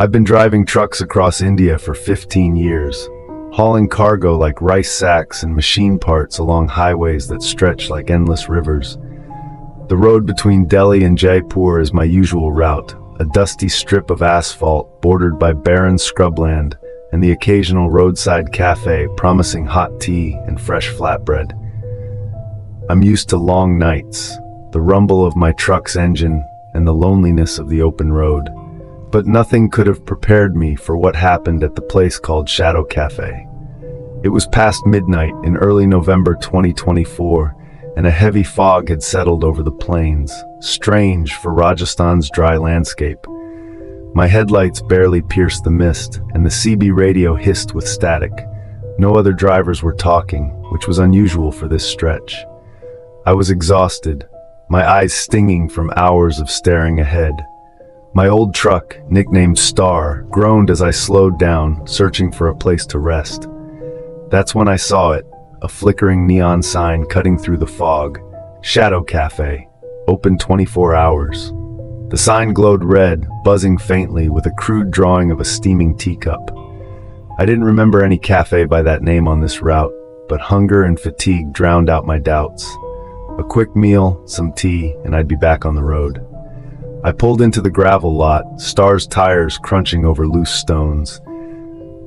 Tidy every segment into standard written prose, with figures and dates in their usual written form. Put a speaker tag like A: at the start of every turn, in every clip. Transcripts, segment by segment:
A: I've been driving trucks across India for 15 years, hauling cargo like rice sacks and machine parts along highways that stretch like endless rivers. The road between Delhi and Jaipur is my usual route, a dusty strip of asphalt bordered by barren scrubland and the occasional roadside cafe promising hot tea and fresh flatbread. I'm used to long nights, the rumble of my truck's engine, and the loneliness of the open road. But nothing could have prepared me for what happened at the place called Shadow Cafe. It was past midnight in early November 2024, and a heavy fog had settled over the plains, strange for Rajasthan's dry landscape. My headlights barely pierced the mist, and the CB radio hissed with static. No other drivers were talking, which was unusual for this stretch. I was exhausted, my eyes stinging from hours of staring ahead. My old truck, nicknamed Star, groaned as I slowed down, searching for a place to rest. That's when I saw it, a flickering neon sign cutting through the fog. Shadow Cafe, open 24 hours. The sign glowed red, buzzing faintly with a crude drawing of a steaming teacup. I didn't remember any cafe by that name on this route, but hunger and fatigue drowned out my doubts. A quick meal, some tea, and I'd be back on the road. I pulled into the gravel lot, Star's tires crunching over loose stones.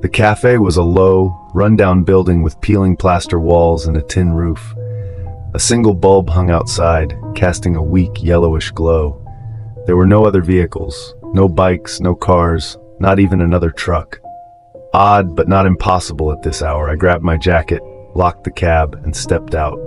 A: The cafe was a low, run-down building with peeling plaster walls and a tin roof. A single bulb hung outside, casting a weak, yellowish glow. There were no other vehicles, no bikes, no cars, not even another truck. Odd, but not impossible at this hour. I grabbed my jacket, locked the cab, and stepped out.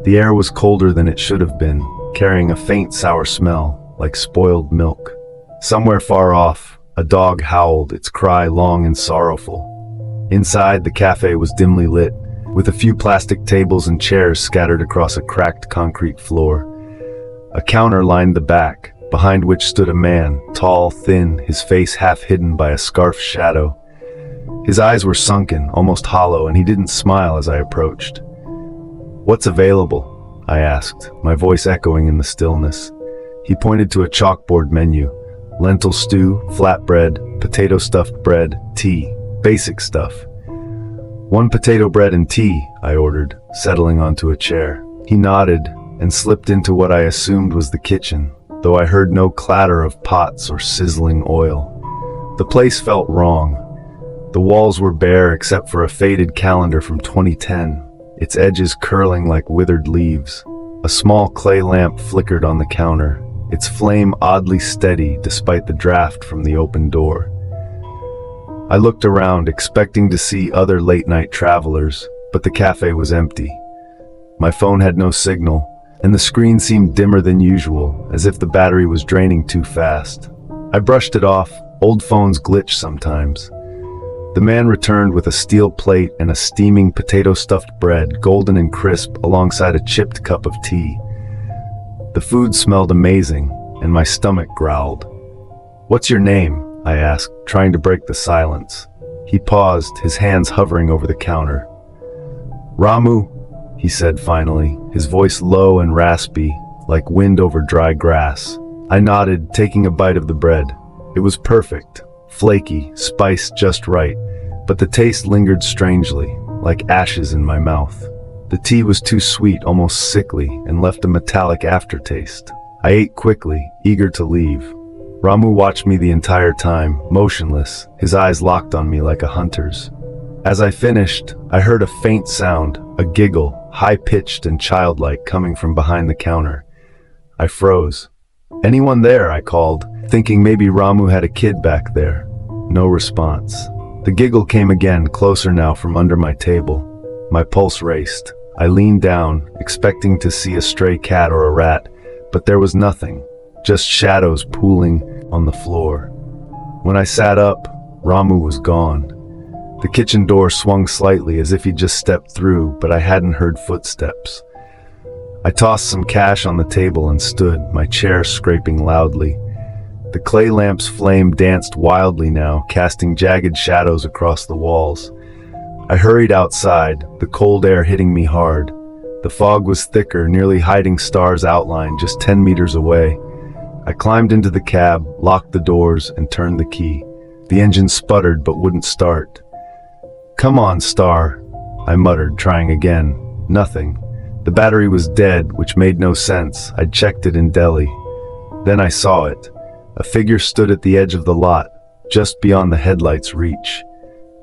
A: The air was colder than it should have been, carrying a faint sour smell, like spoiled milk. Somewhere far off, a dog howled, its cry long and sorrowful. Inside, the cafe was dimly lit, with a few plastic tables and chairs scattered across a cracked concrete floor. A counter lined the back, behind which stood a man, tall, thin, his face half hidden by a scarf shadow. His eyes were sunken, almost hollow, and he didn't smile as I approached. "What's available?" I asked, my voice echoing in the stillness. He pointed to a chalkboard menu. Lentil stew, flatbread, potato stuffed bread, tea. Basic stuff. "One potato bread and tea," I ordered, settling onto a chair. He nodded and slipped into what I assumed was the kitchen, though I heard no clatter of pots or sizzling oil. The place felt wrong. The walls were bare except for a faded calendar from 2010, its edges curling like withered leaves. A small clay lamp flickered on the counter, its flame oddly steady despite the draft from the open door. I looked around, expecting to see other late-night travelers, but the cafe was empty. My phone had no signal, and the screen seemed dimmer than usual, as if the battery was draining too fast. I brushed it off. Old phones glitch sometimes. The man returned with a steel plate and a steaming potato-stuffed bread, golden and crisp, alongside a chipped cup of tea. The food smelled amazing, and my stomach growled. "What's your name?" I asked, trying to break the silence. He paused, his hands hovering over the counter. "Ramu," he said finally, his voice low and raspy, like wind over dry grass. I nodded, taking a bite of the bread. It was perfect, flaky, spiced just right, but the taste lingered strangely, like ashes in my mouth. The tea was too sweet, almost sickly, and left a metallic aftertaste. I ate quickly, eager to leave. Ramu watched me the entire time, motionless, his eyes locked on me like a hunter's. As I finished, I heard a faint sound, a giggle, high-pitched and childlike, coming from behind the counter. I froze. "Anyone there?" I called, thinking maybe Ramu had a kid back there. No response. The giggle came again, closer now from under my table. My pulse raced. I leaned down, expecting to see a stray cat or a rat, but there was nothing, just shadows pooling on the floor. When I sat up, Ramu was gone. The kitchen door swung slightly as if he'd just stepped through, but I hadn't heard footsteps. I tossed some cash on the table and stood, my chair scraping loudly. The clay lamp's flame danced wildly now, casting jagged shadows across the walls. I hurried outside, the cold air hitting me hard. The fog was thicker, nearly hiding Star's outline just 10 meters away. I climbed into the cab, locked the doors, and turned the key. The engine sputtered but wouldn't start. "Come on, Star," I muttered, trying again. Nothing. The battery was dead, which made no sense. I'd checked it in Delhi. Then I saw it. A figure stood at the edge of the lot, just beyond the headlight's reach.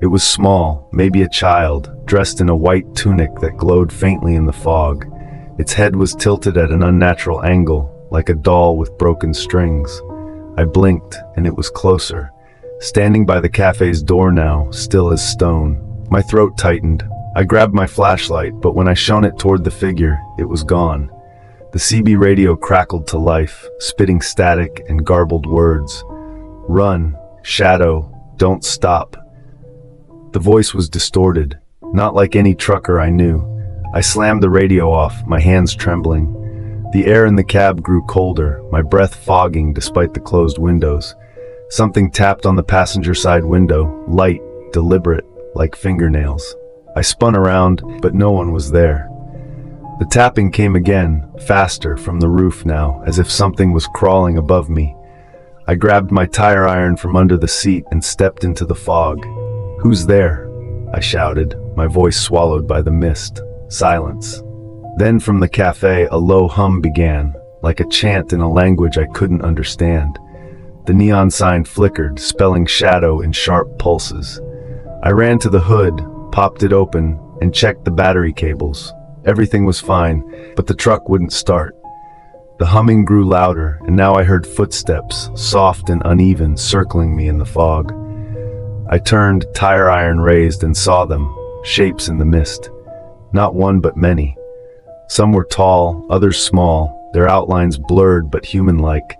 A: It was small, maybe a child, dressed in a white tunic that glowed faintly in the fog. Its head was tilted at an unnatural angle, like a doll with broken strings. I blinked, and it was closer. Standing by the cafe's door now, still as stone. My throat tightened. I grabbed my flashlight, but when I shone it toward the figure, it was gone. The CB radio crackled to life, spitting static and garbled words. "Run, Shadow, don't stop." The voice was distorted, not like any trucker I knew. I slammed the radio off, my hands trembling. The air in the cab grew colder, my breath fogging despite the closed windows. Something tapped on the passenger side window, light, deliberate, like fingernails. I spun around, but no one was there. The tapping came again, faster, from the roof now, as if something was crawling above me. I grabbed my tire iron from under the seat and stepped into the fog. "Who's there?" I shouted, my voice swallowed by the mist. Silence. Then from the cafe, a low hum began, like a chant in a language I couldn't understand. The neon sign flickered, spelling shadow in sharp pulses. I ran to the hood, popped it open, and checked the battery cables. Everything was fine, but the truck wouldn't start. The humming grew louder, and now I heard footsteps, soft and uneven, circling me in the fog. I turned, tire iron raised, and saw them, shapes in the mist. Not one but many. Some were tall, others small, their outlines blurred but human-like.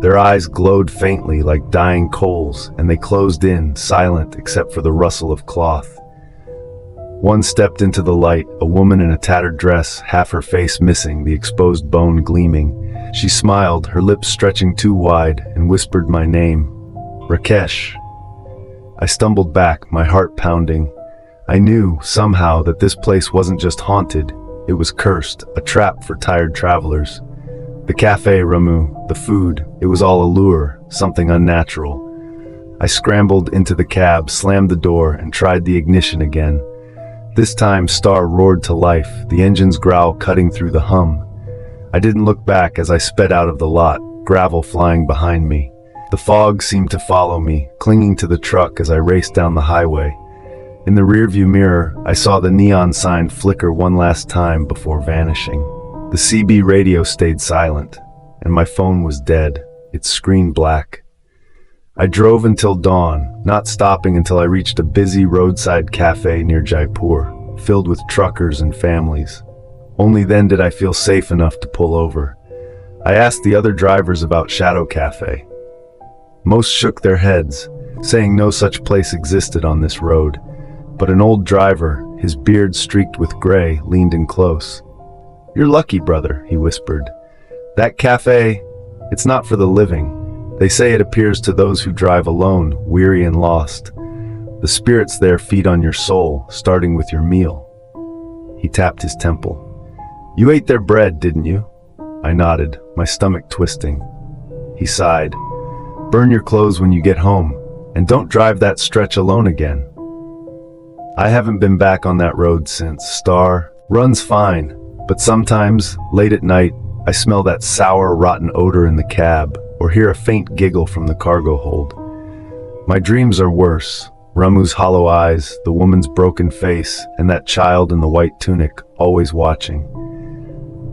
A: Their eyes glowed faintly like dying coals, and they closed in, silent except for the rustle of cloth. One stepped into the light, a woman in a tattered dress, half her face missing, the exposed bone gleaming. She smiled, her lips stretching too wide, and whispered my name. "Rakesh." I stumbled back, my heart pounding. I knew, somehow, that this place wasn't just haunted. It was cursed, a trap for tired travelers. The cafe, Ramu, the food, it was all a lure, something unnatural. I scrambled into the cab, slammed the door, and tried the ignition again. This time, Star roared to life, the engine's growl cutting through the hum. I didn't look back as I sped out of the lot, gravel flying behind me. The fog seemed to follow me, clinging to the truck as I raced down the highway. In the rearview mirror, I saw the neon sign flicker one last time before vanishing. The CB radio stayed silent, and my phone was dead, its screen black. I drove until dawn, not stopping until I reached a busy roadside cafe near Jaipur, filled with truckers and families. Only then did I feel safe enough to pull over. I asked the other drivers about Shadow Cafe. Most shook their heads, saying no such place existed on this road. But an old driver, his beard streaked with gray, leaned in close. "You're lucky, brother," he whispered. "That cafe, it's not for the living. They say it appears to those who drive alone, weary and lost. The spirits there feed on your soul, starting with your meal." He tapped his temple. "You ate their bread, didn't you?" I nodded, my stomach twisting. He sighed. "Burn your clothes when you get home, and don't drive that stretch alone again." I haven't been back on that road since. Star runs fine, but sometimes, late at night, I smell that sour, rotten odor in the cab, or hear a faint giggle from the cargo hold. My dreams are worse. Ramu's hollow eyes, the woman's broken face, and that child in the white tunic, always watching.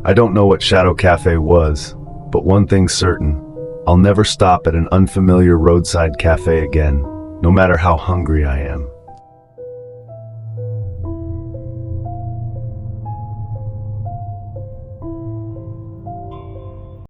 A: I don't know what Shadow Cafe was, but one thing's certain. I'll never stop at an unfamiliar roadside cafe again, no matter how hungry I am.